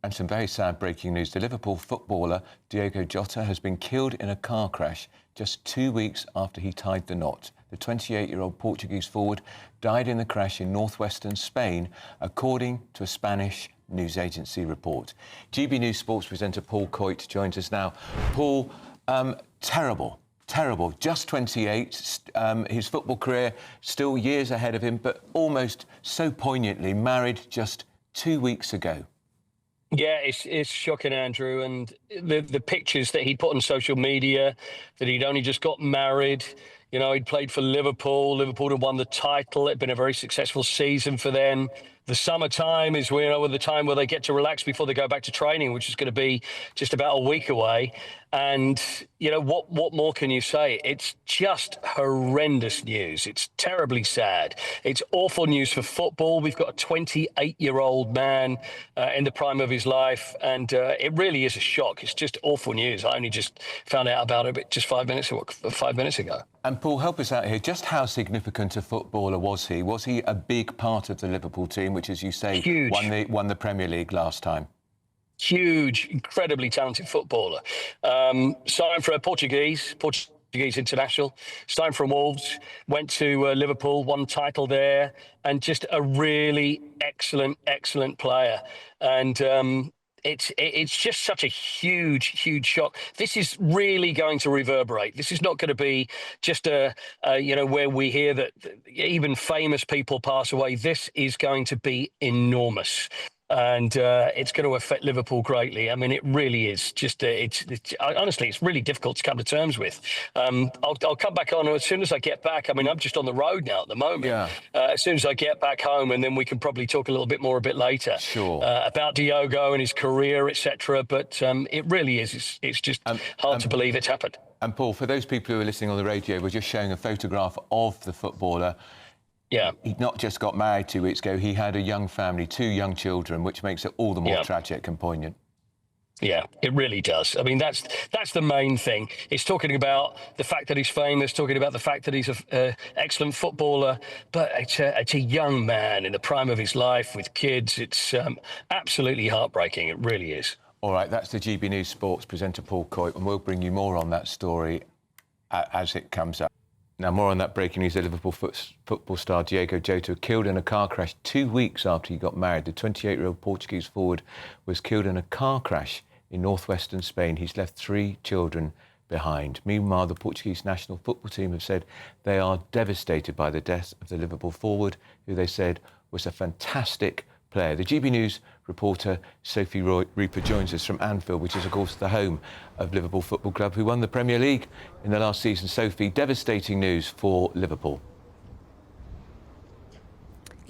And some very sad breaking news. The Liverpool footballer Diogo Jota has been killed in a car crash just 2 weeks after he tied the knot. The 28-year-old Portuguese forward died in the crash in northwestern Spain, according to a Spanish news agency report. GB News sports presenter Paul Coit joins us now. Paul, terrible. Just 28, his football career still years ahead of him, but almost so poignantly married just 2 weeks ago. Yeah, it's shocking, Andrew, and the pictures that he'd put on social media, that he'd only just got married. You know, he'd played for Liverpool. Liverpool had won the title. It'd been a very successful season for them. The summertime is the time where they get to relax before they go back to training, which is going to be just about a week away. And, you know, what more can you say? It's just horrendous news. It's terribly sad. It's awful news for football. We've got a 28-year-old man in the prime of his life, and it really is a shock. It's just awful news. I only just found out about it just 5 minutes ago. And Paul, help us out here. Just how significant a footballer was he? Was he a big part of the Liverpool team, which, as you say, won the Premier League last time? Huge, incredibly talented footballer. Signed for a Portuguese international, signed from Wolves, went to Liverpool, won the title there, and just a really excellent player. And it's just such a huge shock. This is really going to reverberate. This is not going to be just where we hear that even famous people pass away. This is going to be enormous. And it's going to affect Liverpool greatly. I mean, it really is. Just honestly, it's really difficult to come to terms with. I'll come back on as soon as I get back. I mean, I'm just on the road now at the moment. Yeah. As soon as I get back home, and then we can probably talk a little bit more a bit later. Sure. About Diogo and his career, etc. But it really is. It's just hard to believe it's happened. And Paul, for those people who are listening on the radio, we're just showing a photograph of the footballer. Yeah. He'd not just got married 2 weeks ago, he had a young family, 2 young children, which makes it all the more tragic and poignant. Yeah, it really does. I mean, that's the main thing. It's talking about the fact that he's famous, talking about the fact that he's an excellent footballer, but it's a young man in the prime of his life with kids. It's absolutely heartbreaking. It really is. All right, that's the GB News Sports presenter Paul Coit, and we'll bring you more on that story as it comes up. Now, more on that breaking news. The Liverpool football star Diogo Jota killed in a car crash 2 weeks after he got married. The 28-year-old Portuguese forward was killed in a car crash in northwestern Spain. He's left 3 children behind. Meanwhile, the Portuguese national football team have said they are devastated by the death of the Liverpool forward, who they said was a fantastic player. The GB News reporter Sophie Reaper joins us from Anfield, which is, of course, the home of Liverpool Football Club, who won the Premier League in the last season. Sophie, devastating news for Liverpool.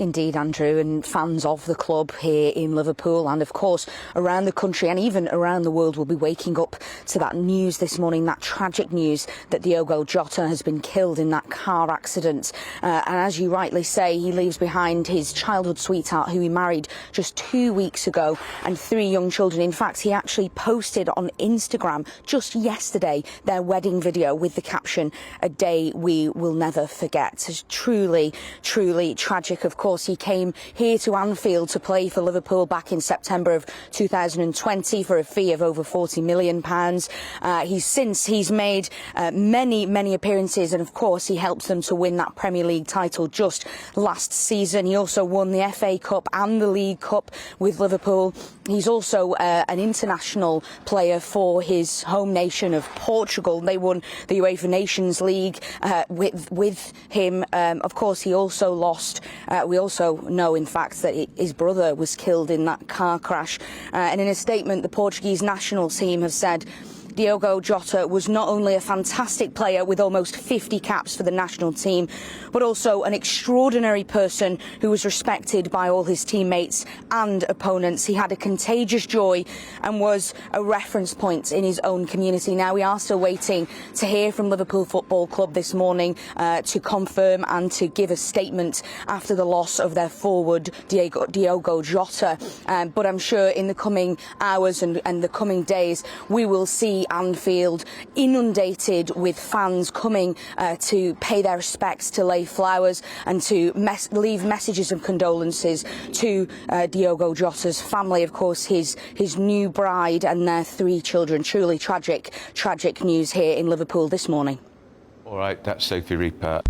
Indeed, Andrew, and fans of the club here in Liverpool and, of course, around the country and even around the world will be waking up to that news this morning, that tragic news that Diogo Jota has been killed in that car accident. And as you rightly say, he leaves behind his childhood sweetheart, who he married just 2 weeks ago, and 3 young children. In fact, he actually posted on Instagram just yesterday their wedding video with the caption, "A day we will never forget." It's truly tragic, of course. He came here to Anfield to play for Liverpool back in September of 2020 for a fee of over £40 million. He's made many appearances, and of course he helped them to win that Premier League title just last season. He also won the FA Cup and the League Cup with Liverpool. He's also an international player for his home nation of Portugal. They won the UEFA Nations League with him. Of course, he also lost. We also know, in fact, that his brother was killed in that car crash. And in a statement, the Portuguese national team have said Diogo Jota was not only a fantastic player with almost 50 caps for the national team, but also an extraordinary person who was respected by all his teammates and opponents. He had a contagious joy and was a reference point in his own community. Now, we are still waiting to hear from Liverpool Football Club this morning to confirm and to give a statement after the loss of their forward, Diogo Jota. But I'm sure in the coming hours and the coming days, we will see Anfield, inundated with fans coming to pay their respects, to lay flowers and to leave messages of condolences to Diogo Jota's family, of course, his new bride and their 3 children. Truly tragic news here in Liverpool this morning. All right, that's Sophie Reaper.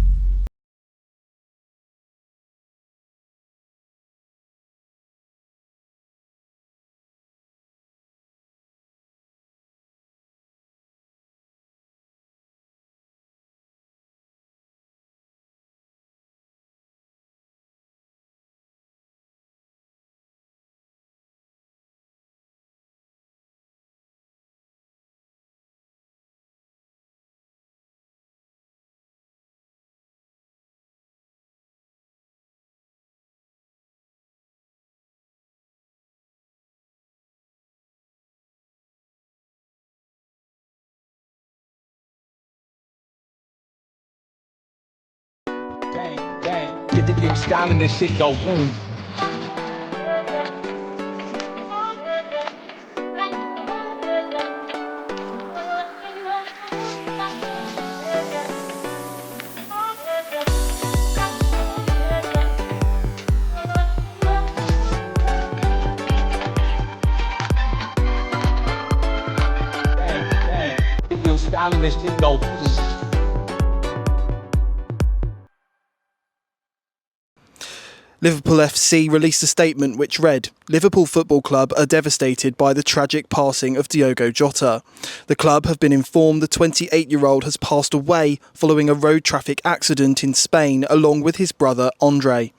Get the big style and this shit go boom. Get the style and this shit go boom. Liverpool FC released a statement which read, "Liverpool Football Club are devastated by the tragic passing of Diogo Jota. The club have been informed the 28-year-old has passed away following a road traffic accident in Spain along with his brother Andre.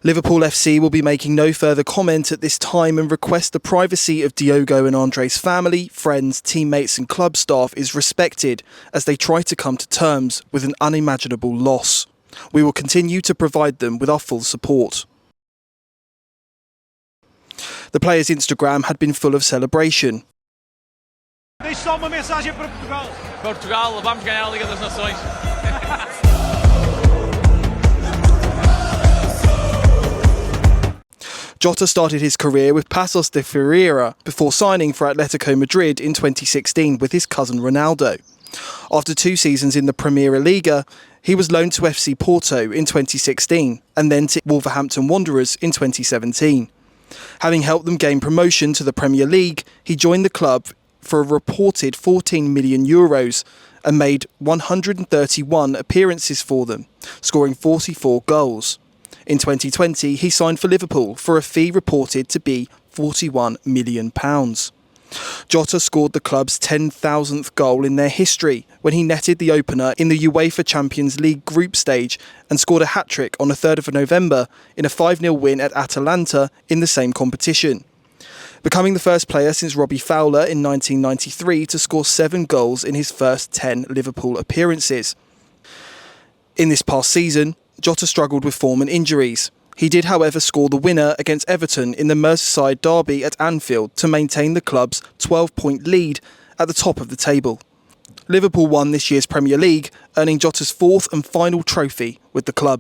Liverpool FC will be making no further comment at this time and request the privacy of Diogo and Andre's family, friends, teammates and club staff is respected as they try to come to terms with an unimaginable loss. We will continue to provide them with our full support." The player's Instagram had been full of celebration. Deixe só uma mensagem para Portugal. Portugal, vamos ganhar a Liga das Nações. Jota started his career with Paços de Ferreira before signing for Atletico Madrid in 2016 with his cousin Ronaldo. After 2 seasons in the Premier Liga, he was loaned to FC Porto in 2016 and then to Wolverhampton Wanderers in 2017. Having helped them gain promotion to the Premier League, he joined the club for a reported €14 million and made 131 appearances for them, scoring 44 goals. In 2020, he signed for Liverpool for a fee reported to be £41 million. Jota scored the club's 10,000th goal in their history when he netted the opener in the UEFA Champions League group stage and scored a hat-trick on the 3rd of November in a 5-0 win at Atalanta in the same competition, becoming the first player since Robbie Fowler in 1993 to score 7 goals in his first 10 Liverpool appearances. In this past season, Jota struggled with form and injuries. He did, however, score the winner against Everton in the Merseyside derby at Anfield to maintain the club's 12-point lead at the top of the table. Liverpool won this year's Premier League, earning Jota's 4th and final trophy with the club.